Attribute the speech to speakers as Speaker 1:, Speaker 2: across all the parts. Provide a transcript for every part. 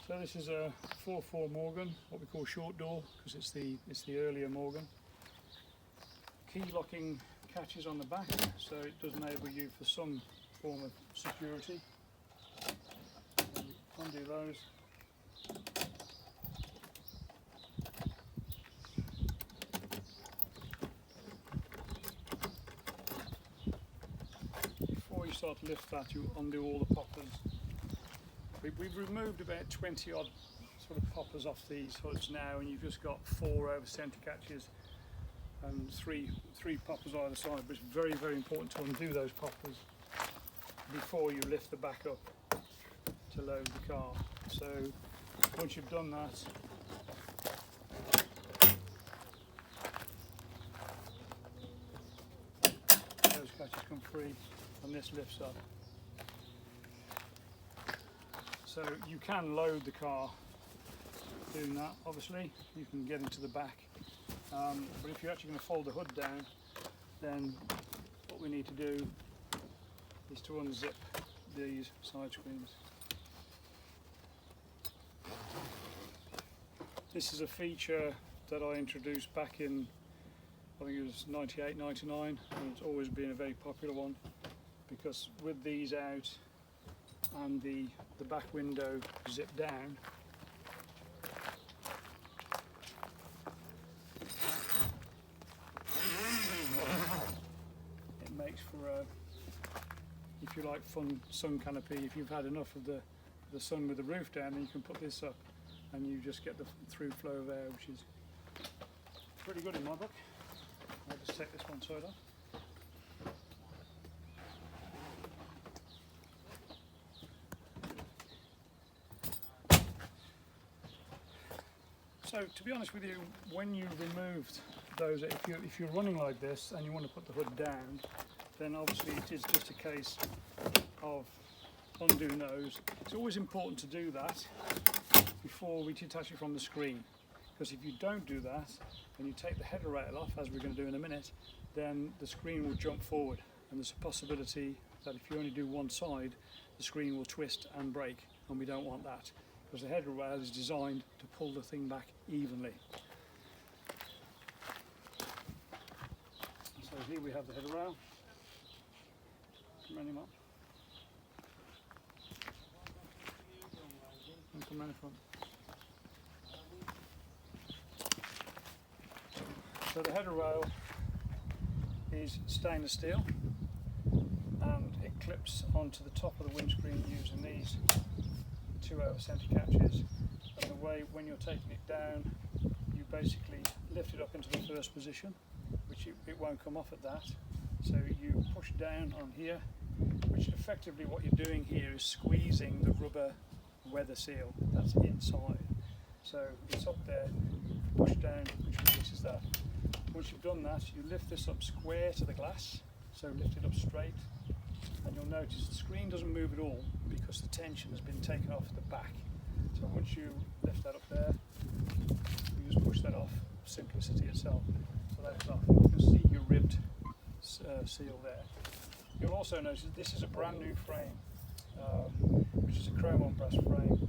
Speaker 1: So this is a 4.4 Morgan, what we call short door, because it's the earlier Morgan. Key locking catches on the back, so it does enable you for some form of security. Undo those. Before you start to lift that, you undo all the poppers. We've removed about 20 odd sort of poppers off these hoods now, and you've just got 4 over centre catches and three poppers either side, but it's very, very important to undo those poppers before you lift the back up to load the car. So once you've done that, those catches come free and this lifts up. So you can load the car doing that, obviously. You can get into the back. But if you're actually going to fold the hood down, then what we need to do is to unzip these side screens. This is a feature that I introduced back in, I think it was 98, 99, and it's always been a very popular one, because with these out and the back window zipped down, it makes for a, if you like, fun sun canopy. If you've had enough of the sun with the roof down, then you can put this up and you just get the through flow of air, which is pretty good in my book. I'll just take this one side off. So to be honest with you, when you removed those, if you're running like this and you want to put the hood down, then obviously it is just a case of undoing those. It's always important to do that before we detach it from the screen, because if you don't do that and you take the header rail off, as we're going to do in a minute, then the screen will jump forward, and there's a possibility that if you only do one side, the screen will twist and break, and we don't want that, because the header rail is designed to pull the thing back evenly. So here we have the header rail. Come round him up. And come round the front. So the header rail is stainless steel, and it clips onto the top of the windscreen using these 2 over centre catches. And the way, when you're taking it down, you basically lift it up into the first position, which it won't come off at that. So you push down on here, which effectively what you're doing here is squeezing the rubber weather seal that's inside. So it's up there, push down, which releases that. Once you've done that, you lift this up square to the glass, so lift it up straight, and you'll notice the screen doesn't move at all because the tension has been taken off the back. So once you lift that up there, you just push that off, simplicity itself. So that's off. You can see your ribbed seal there. You'll also notice this is a brand new frame, which is a chrome on brass frame.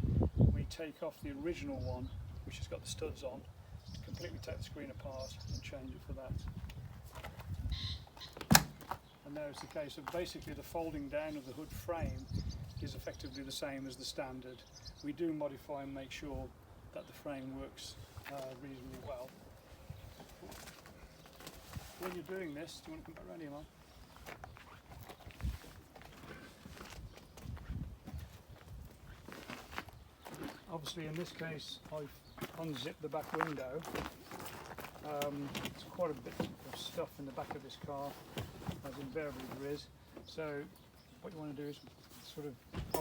Speaker 1: We take off the original one, which has got the studs on, completely take the screen apart and change it for that. And now it's the case of basically the folding down of the hood frame is effectively the same as the standard. We do modify and make sure that the frame works reasonably well. When you're doing this, do you want to come back around here, Mark? Obviously in this case I've unzipped the back window. There's quite a bit of stuff in the back of this car, as invariably there is. So what you want to do is sort of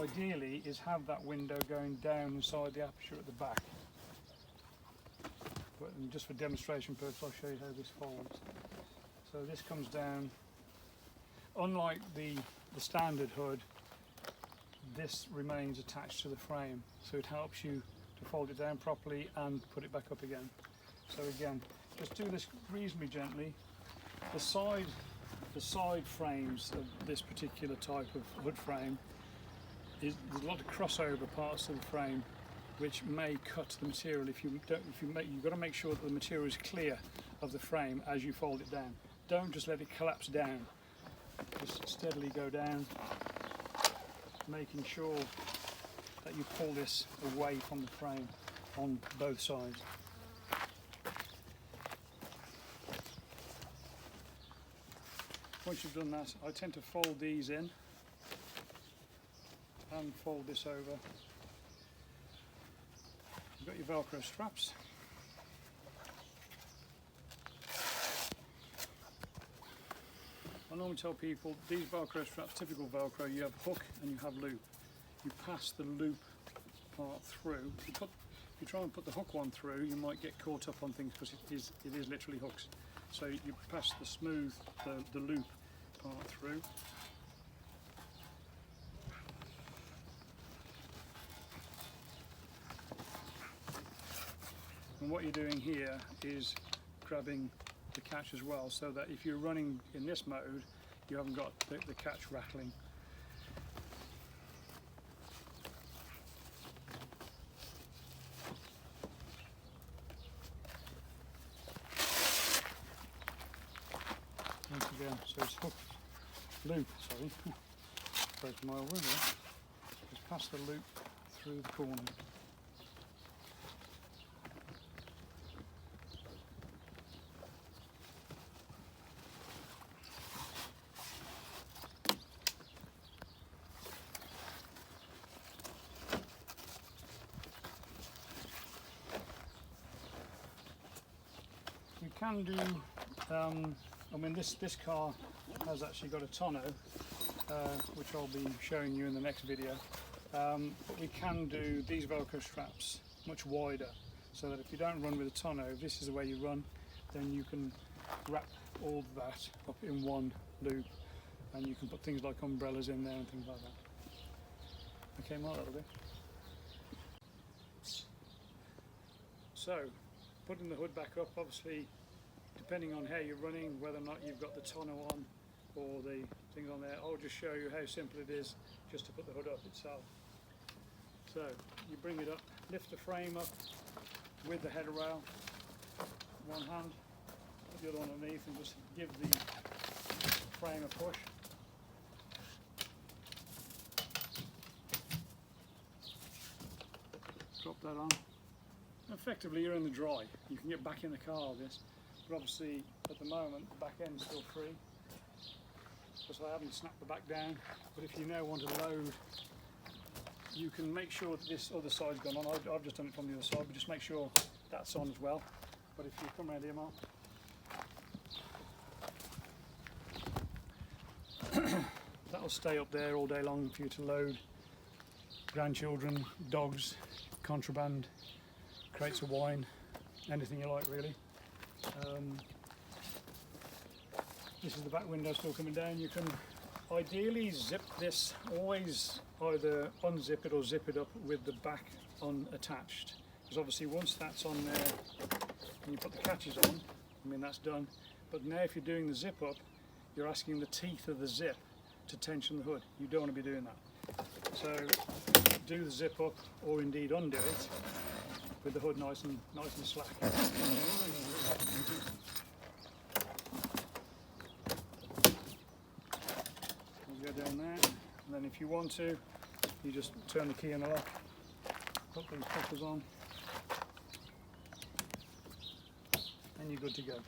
Speaker 1: ideally is have that window going down inside the aperture at the back. But just for demonstration purposes, I'll show you how this folds. So this comes down. Unlike the standard hood, this remains attached to the frame, so it helps you to fold it down properly and put it back up again. So again, just do this reasonably gently. The side frames of this particular type of hood frame, there's a lot of crossover parts of the frame which may cut the material. If you don't, you've got to make sure that the material is clear of the frame as you fold it down. Don't just let it collapse down. Just steadily go down, making sure that you pull this away from the frame on both sides. Once you've done that, I tend to fold these in and fold this over. You've got your Velcro straps. I normally tell people these Velcro straps, typical Velcro, you have hook and you have loop. You pass the loop part through. If you try and put the hook one through, you might get caught up on things because it is literally hooks. So you pass the smooth, the loop part through. And what you're doing here is grabbing the catch as well, so that if you're running in this mode, you haven't got the catch rattling. Once again, so it's hook, loop, sorry, break my old ruler, just pass the loop through the corner. You can do, I mean this car has actually got a tonneau, which I'll be showing you in the next video, but we can do these Velcro straps much wider, so that if you don't run with a tonneau, if this is the way you run, then you can wrap all that up in one loop, and you can put things like umbrellas in there and things like that. Okay, Mark, that'll do. So, putting the hood back up, obviously depending on how you're running, whether or not you've got the tonneau on or the things on there, I'll just show you how simple it is just to put the hood up itself. So you bring it up, lift the frame up with the header rail, one hand, put the other one underneath and just give the frame a push. Drop that on. Effectively you're in the dry. You can get back in the car with this, but obviously at the moment the back end's still free, because I haven't snapped the back down. But if you now want to load, you can make sure that this other side's gone on. I've just done it from the other side, but just make sure that's on as well. But if you come around here, Mark, that'll stay up there all day long for you to load grandchildren, dogs, contraband, crates of wine, anything you like really. This is the back window still coming down. You can ideally zip this, always either unzip it or zip it up with the back unattached, because obviously once that's on there and you put the catches on, I mean that's done. But now if you're doing the zip up, you're asking the teeth of the zip to tension the hood. You don't want to be doing that. So do the zip up, or indeed undo it with the hood nice and slack. You go down there, and then if you want to, you just turn the key in the lock, put these puffers on, and you're good to go.